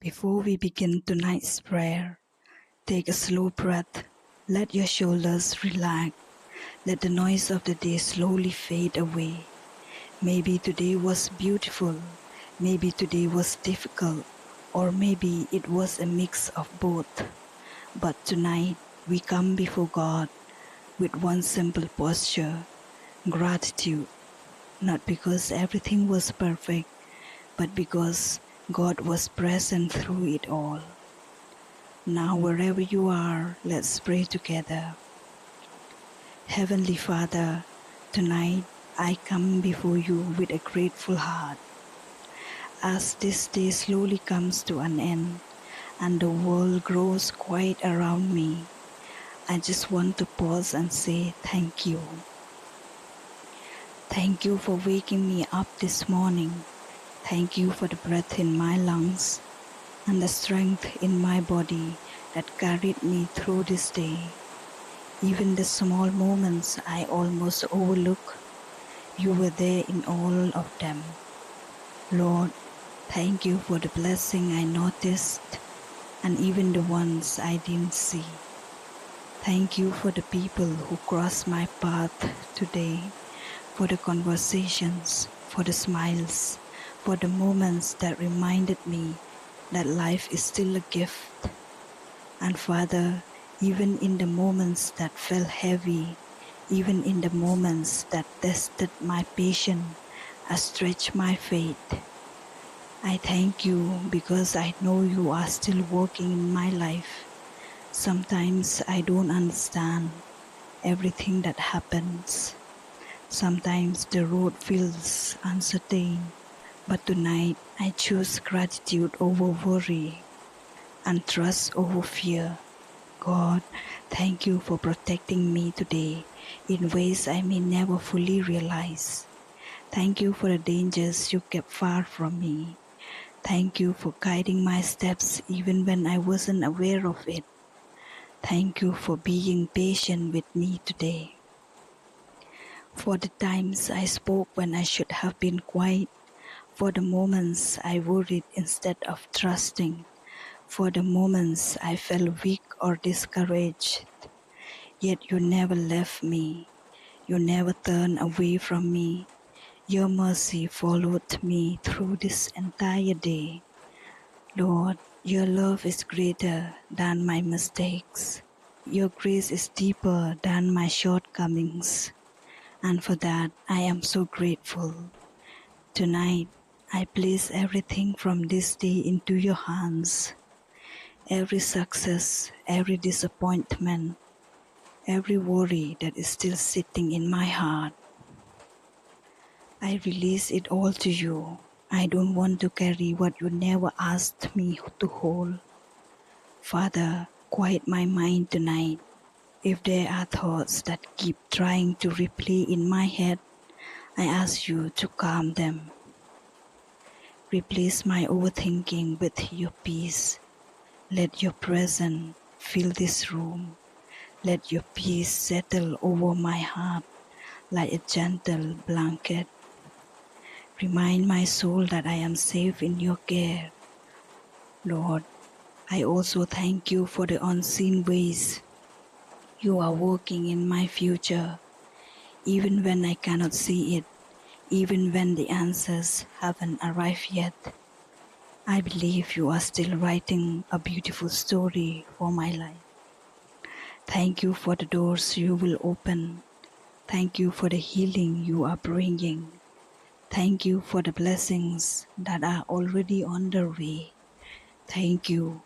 Before we begin tonight's prayer, take a slow breath. Let your shoulders relax. Let the noise of the day slowly fade away. Maybe today was beautiful. Maybe today was difficult. Or maybe it was a mix of both. But tonight, we come before God with one simple posture, gratitude. Not because everything was perfect, but because God was present through it all. Now, wherever you are, let's pray together. Heavenly Father, tonight I come before you with a grateful heart. As this day slowly comes to an end and the world grows quiet around me, I just want to pause and say thank you. Thank you for waking me up this morning. Thank you for the breath in my lungs and the strength in my body that carried me through this day. Even the small moments I almost overlook, you were there in all of them. Lord, thank you for the blessing I noticed and even the ones I didn't see. Thank you for the people who crossed my path today, for the conversations, for the smiles, for the moments that reminded me that life is still a gift. And Father, even in the moments that felt heavy, even in the moments that tested my patience and stretched my faith, I thank you because I know you are still working in my life. Sometimes I don't understand everything that happens. Sometimes the road feels uncertain, but tonight I choose gratitude over worry and trust over fear. God, thank you for protecting me today in ways I may never fully realize. Thank you for the dangers you kept far from me. Thank you for guiding my steps even when I wasn't aware of it. Thank you for being patient with me today. For the times I spoke when I should have been quiet, for the moments I worried instead of trusting, for the moments I felt weak or discouraged. Yet you never left me. You never turned away from me. Your mercy followed me through this entire day. Lord, your love is greater than my mistakes. Your grace is deeper than my shortcomings. And for that, I am so grateful. Tonight, I place everything from this day into your hands. Every success, every disappointment, every worry that is still sitting in my heart, I release it all to you. I don't want to carry what you never asked me to hold. Father, quiet my mind tonight. If there are thoughts that keep trying to replay in my head, I ask you to calm them. Replace my overthinking with your peace. Let your presence fill this room. Let your peace settle over my heart like a gentle blanket. Remind my soul that I am safe in your care. Lord, I also thank you for the unseen ways you are working in my future, even when I cannot see it, even when the answers haven't arrived yet. I believe you are still writing a beautiful story for my life. Thank you for the doors you will open. Thank you for the healing you are bringing. Thank you for the blessings that are already on their way. Thank you.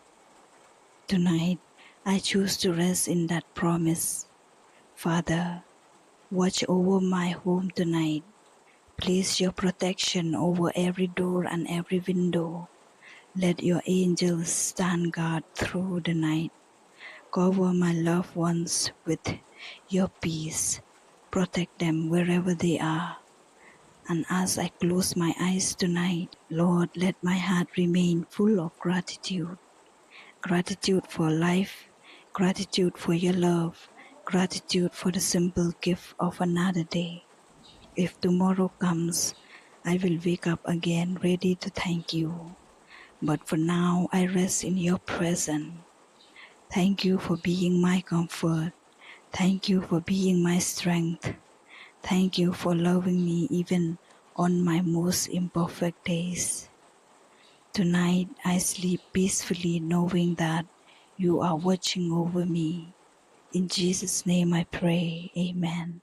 Tonight, I choose to rest in that promise. Father, watch over my home tonight. Place your protection over every door and every window. Let your angels stand guard through the night. Cover my loved ones with your peace. Protect them wherever they are. And as I close my eyes tonight, Lord, let my heart remain full of gratitude. Gratitude for life, gratitude for your love, gratitude for the simple gift of another day. If tomorrow comes, I will wake up again ready to thank you. but for now I rest in your presence. Thank you for being my comfort. Thank you for being my strength. Thank you for loving me even on my most imperfect days. Tonight I sleep peacefully knowing that you are watching over me. In Jesus' name I pray. Amen.